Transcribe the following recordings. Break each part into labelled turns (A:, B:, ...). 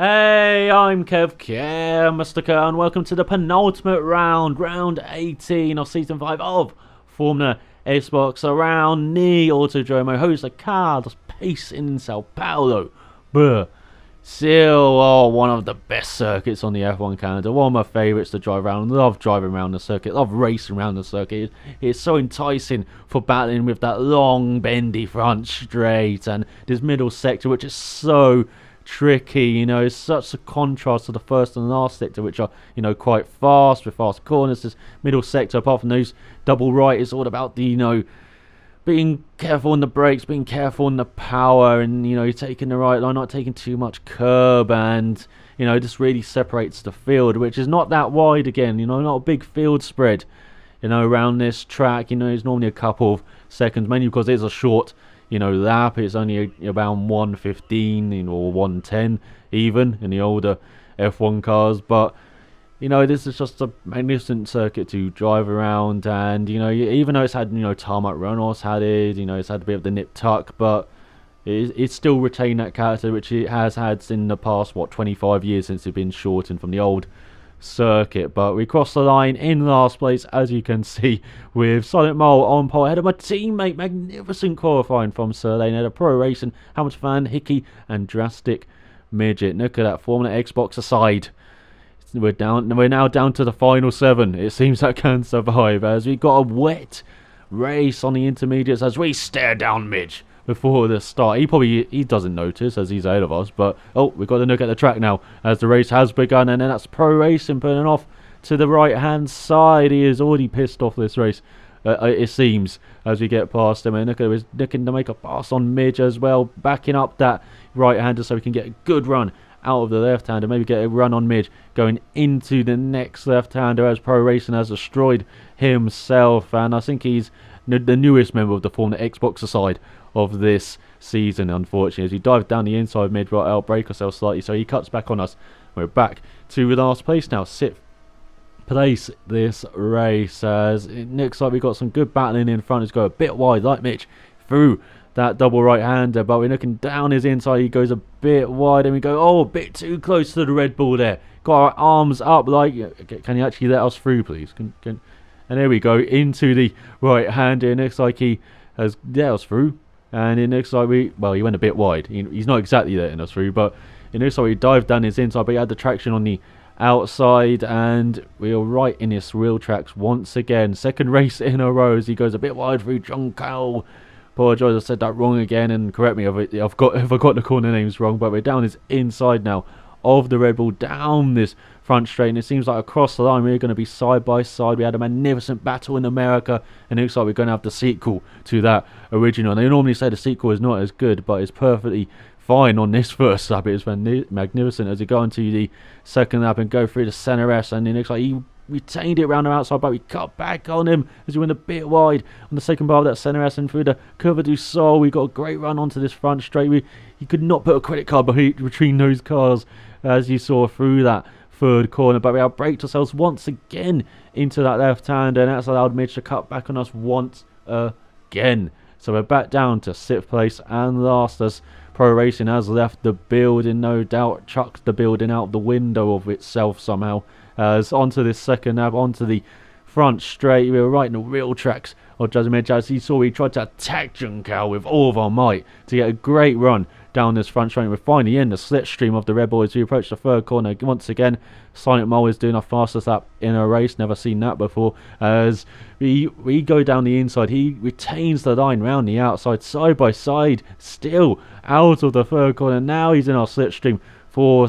A: Hey, I'm Mr. Kerr, and welcome to the penultimate round, round 18 of Season 5 of Formula Xbox around the Autodromo Jose Carlos Pace in Sao Paulo. Still, one of the best circuits on the F1 calendar. One of my favourites to drive around. Love driving around the circuit. Love racing around the circuit. It's so enticing for battling with that long, bendy front straight and this middle sector, which is so tricky. It's such a contrast to the first and last sector, which are quite fast with fast corners. This middle sector, apart from those double right, is all about the being careful on the brakes, being careful on the power, and taking the right line, not taking too much curb, and this really separates the field, which is not that wide again. Not a big field spread around this track. It's normally a couple of seconds, mainly because it's a short lap. It's only about 1:15 or 1:10 even in the older F1 cars, but this is just a magnificent circuit to drive around. And even though it's had tarmac runoffs, it's had a bit of the nip tuck, but it's still retained that character which it has had in the past 25 years since it's been shortened from the old circuit. But we crossed the line in last place, as you can see, with Silent Mole on pole ahead of my teammate. Magnificent qualifying from Sir Lane at a Pro Racing, Hamilton Fan, Hickey and Drastic Midget. Look at that, Formula Xbox aside, we're now down to the final 7. It seems that can survive, as we got a wet race on the intermediates as we stare down Midge before the start. He doesn't notice as he's ahead of us, but we've got to look at the track now as the race has begun. And then that's Pro Racing putting off to the right hand side. He is already pissed off this race, it seems, as we get past him. And look at him, looking to make a pass on Midge as well, backing up that right hander so we can get a good run out of the left hander, maybe get a run on Midge going into the next left hander, as Pro Racing has destroyed himself. And I think he's the newest member of the Formula Xbox side of this season, unfortunately, as he dives down the inside mid right out, break ourselves slightly, so he cuts back on us. We're back to last place now, 6th place this race, as it looks like we've got some good battling in front. It's go a bit wide like Mitch through that double right hander, but we're looking down his inside. He goes a bit wide and we go a bit too close to the Red Bull there. Got our arms up like, can you actually let us through, please? And there we go, into the right hander. It looks like he has let us through, and it looks like he went a bit wide. He's not exactly letting us through, but it looks like he dived down his inside, but he had the traction on the outside, and we are right in his wheel tracks once again. Second race in a row as he goes a bit wide through John Cowell. Apologise, I said that wrong again, and correct me if I got the corner names wrong, but we're down his inside now of the Red Bull, down this front straight, and it seems like across the line we're going to be side by side. We had a magnificent battle in America, and it looks like we're going to have the sequel to that original. They normally say the sequel is not as good, but it's perfectly fine on this first lap. It was magnificent as we go into the second lap and go through the center S, and it looks like he retained it around the outside, but we cut back on him as he went a bit wide on the second bar of that center S, and through the Curva du Sol we got a great run onto this front straight. He could not put a credit card between those cars as you saw through that third corner, but we outbraked ourselves once again into that left hand, and that's allowed Mitch to cut back on us once again. So we're back down to 6th place and last, as Pro Racing has left the building, no doubt chucked the building out the window of itself somehow. As onto this second lap, onto the front straight, we were right in the real tracks of Jazzy Midge. As you saw, we tried to attack Juncal with all of our might to get a great run down this front straight. We're finally in the slipstream of the Red Bull as we approach the third corner. Once again, Silent Mole is doing our fastest lap in a race. Never seen that before. As we go down the inside, he retains the line round the outside, side by side, still out of the third corner. Now he's in our slipstream for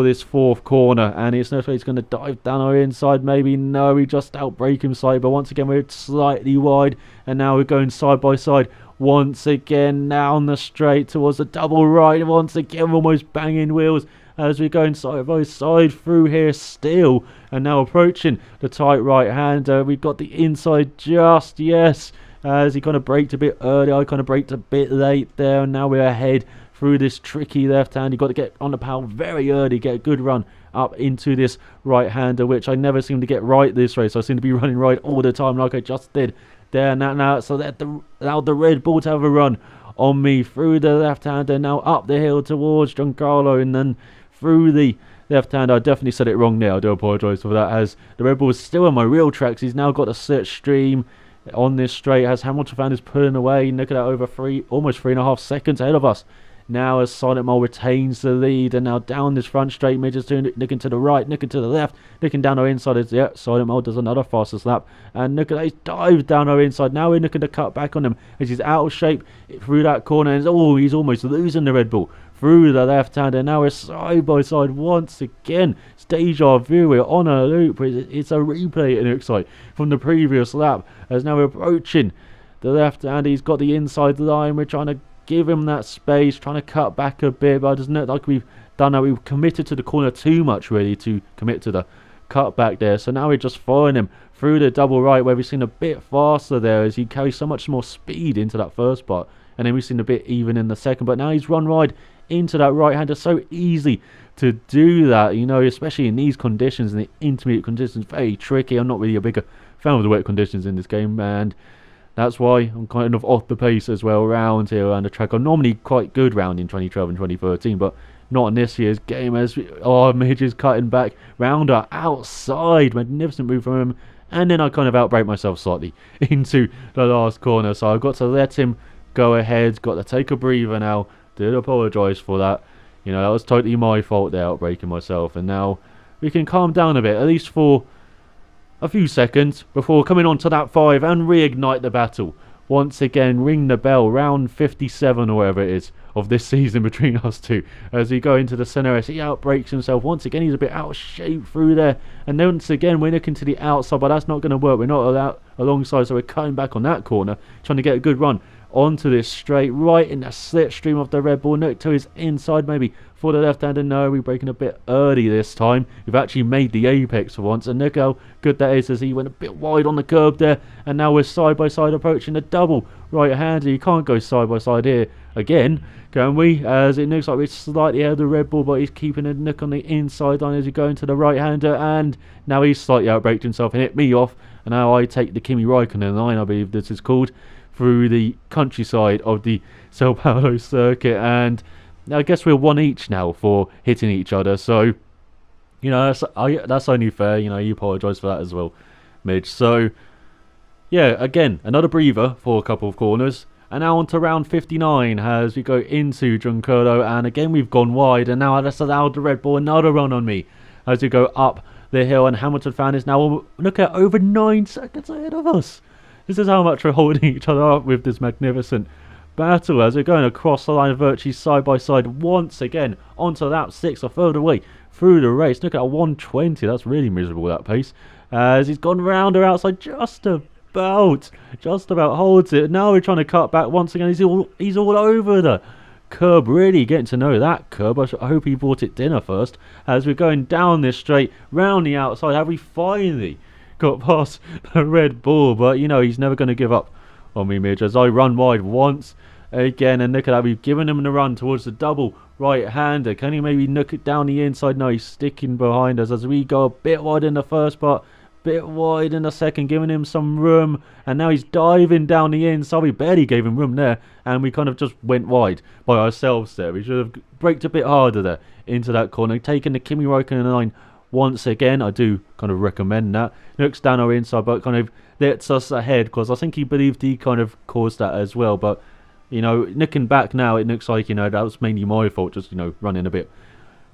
A: this fourth corner, and it's no way he's going to dive down our inside. Maybe no, we just outbrake him slightly, but once again we're slightly wide, and now we're going side by side once again down the straight towards the double right. Once again almost banging wheels as we're going side by side through here still, and now approaching the tight right hander. We've got the inside just, yes, as he kind of braked a bit early. I kind of braked a bit late there, and now we're ahead through this tricky left hand. You've got to get on the power very early, get a good run up into this right hander, which I never seem to get right this race. I seem to be running right all the time like I just did there now. So that allowed the Red Bull to have a run on me through the left hander, now up the hill towards Giancarlo, and then through the left hand. I definitely said it wrong there. I do apologise for that, as the Red Bull is still on my real tracks. He's now got a slipstream on this straight, as Hamilton fan is pulling away. Look at that, over almost 3.5 seconds ahead of us. Now as Silent Mole retains the lead, and now down this front straight, Midge is looking to the right, looking to the left, looking down our inside. Silent Mole does another fastest lap, and look at that, he's dived down our inside. Now we're looking to cut back on him as he's out of shape through that corner, and he's almost losing the Red Bull through the left hand, and now we're side by side once again. It's deja vu, we're on a loop. It's a replay, it looks like, from the previous lap, as now we're approaching the left hand. He's got the inside line, we're trying to give him that space, trying to cut back a bit, but it doesn't look like we've done that. We've committed to the corner too much, really, to commit to the cut back there. So now we're just following him through the double right, where we've seen a bit faster there, as he carries so much more speed into that first part, and then we've seen a bit even in the second, but now he's run wide into that right hander. So easy to do that, you know, especially in these conditions, in the intermediate conditions. Very tricky. I'm not really a bigger fan of the wet conditions in this game, and that's why I'm kind of off the pace as well around here around the track. I'm normally quite good round in 2012 and 2013, but not in this year's game, as Midge is cutting back round our outside. Magnificent move from him, and then I kind of outbrake myself slightly into the last corner, so I've got to let him go ahead. Got to take a breather now. Did apologise for that. You know, that was totally my fault there, outbreaking myself, and now we can calm down a bit, at least for a few seconds, before coming on to that 5 and reignite the battle. Once again, ring the bell, round 57 or whatever it is of this season between us two, as we go into the centre as he outbreaks himself. Once again, he's a bit out of shape through there, and once again we're looking to the outside, but that's not going to work. We're not allowed alongside, so we're cutting back on that corner, trying to get a good run onto this straight, right in the slipstream of the Red Bull. Look to his inside, maybe for the left-hander. No, we're breaking a bit early this time. We've actually made the apex for once, and look how good that is, as he went a bit wide on the curb there, and now we're side by side approaching the double right-hander. You can't go side by side here again, can we? As it looks like we're slightly ahead of the Red Bull, but he's keeping a nook on the inside line as we go into the right-hander, and now he's slightly outbraked himself and hit me off, and now I take the Kimi Raikkonen line, I believe this is called, through the countryside of the Sao Paulo circuit, and I guess we're one each now for hitting each other. So, you know, that's only fair. You know, you apologise for that as well, Midge. So, yeah, again, another breather for a couple of corners, and now on to round 59 as we go into Giancarlo, and again we've gone wide, and now that's allowed the Red Bull another run on me as we go up the hill, and Hamilton fan is now, look at, over 9 seconds ahead of us. This is how much we're holding each other up with this magnificent battle, as we're going across the line of virtue side by side once again onto lap 6, a third away through the race. Look at 120, that's really miserable, that pace, as he's gone round or outside, just about holds it. Now we're trying to cut back once again. He's all over the curb, really getting to know that curb. I hope he bought it dinner first, as we're going down this straight round the outside. Have we finally got past the Red Bull? But you know, he's never going to give up on me, Midge, as I run wide once again, and look at that, we've given him the run towards the double right-hander. Can he maybe knock it down the inside? No, he's sticking behind us as we go a bit wide in the first part, bit wide in the second, giving him some room, and now he's diving down the inside. We barely gave him room there, and we kind of just went wide by ourselves there. We should have braked a bit harder there into that corner, taking the Kimi Raikkonen line once again. I do kind of recommend that. Looks down our inside, but kind of lets us ahead, because I think he believed he kind of caused that as well. But you know, looking back now, it looks like, you know, that was mainly my fault, just, you know, running a bit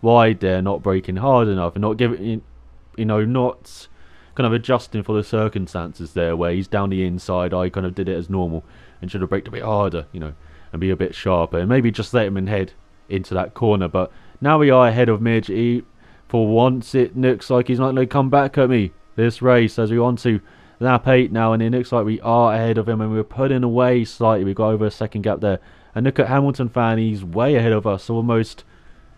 A: wide there, not braking hard enough, and not giving, you know, not kind of adjusting for the circumstances there, where he's down the inside. I kind of did it as normal and should have braked a bit harder, you know, and be a bit sharper, and maybe just let him head into that corner. But now we are ahead of Midge. For once, it looks like he's not going to come back at me this race, as we're on to lap 8 now, and it looks like we are ahead of him, and we're putting away slightly. We've got over a second gap there, and look at Hamilton fan, he's way ahead of us, almost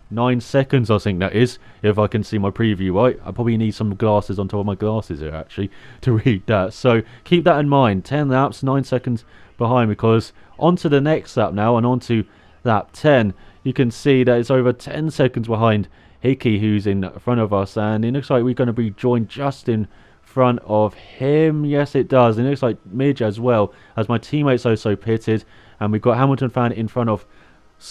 A: 9 seconds, I think that is, if I can see my preview right. I probably need some glasses on top of my glasses here actually to read that, so keep that in mind. 10 laps, 9 seconds behind, because on to the next lap now, and on to lap 10, you can see that it's over 10 seconds behind Hickey, who's in front of us, and it looks like we're going to be joined just in front of him. Yes, it does. It looks like Midge as well, as my teammates also pitted, and we've got Hamilton fan in front of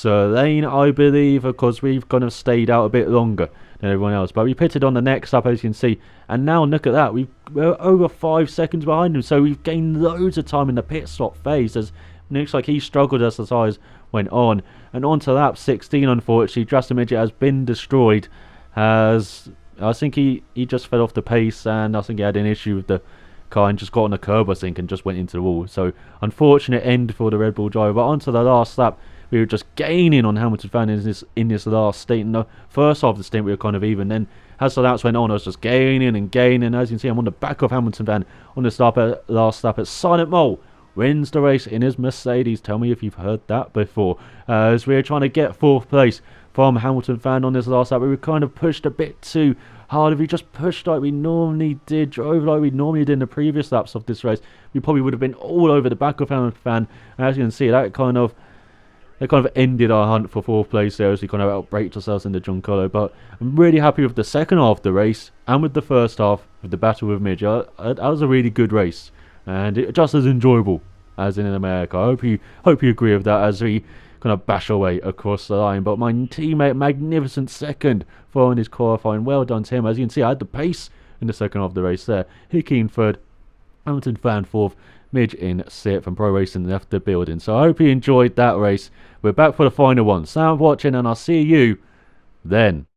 A: Lane, I believe, because we've kind of stayed out a bit longer than everyone else. But we pitted on the next lap, as you can see, and now look at that, we're over 5 seconds behind him, so we've gained loads of time in the pit stop phase, as it looks like he struggled as the tyres went on. And on to lap 16, unfortunately, Justin Midget has been destroyed, as I think he just fell off the pace, and I think he had an issue with the car and just got on the curb, I think, and just went into the wall. So unfortunate end for the Red Bull driver. But on to the last lap, we were just gaining on Hamilton Fan in this last stint. In the first half of the stint, we were kind of even. Then as the laps went on, I was just gaining and gaining. As you can see, I'm on the back of Hamilton Fan on this last lap at Silent Mole. Wins the race in his Mercedes. Tell me if you've heard that before. As we were trying to get 4th place from Hamilton Fan on this last lap, we were kind of pushed a bit too hard. If we just pushed like we normally did, drove like we normally did in the previous laps of this race, we probably would have been all over the back of Hamilton Fan. And as you can see, that kind of ended our hunt for 4th place there, as we kind of outbraked ourselves in the Giancarlo. But I'm really happy with the second half of the race and with the first half with the battle with Midge. That was a really good race, and just as enjoyable as in America. I hope you agree with that, as we kind of bash our way across the line. But my teammate, magnificent second following his qualifying. Well done to him. As you can see, I had the pace in the second half of the race there. Hickey in 3rd, Hamilton Fan 4th, Midge in 6th, and Pro Racing left the building. So I hope you enjoyed that race. We're back for the final one. Sound watching, and I'll see you then.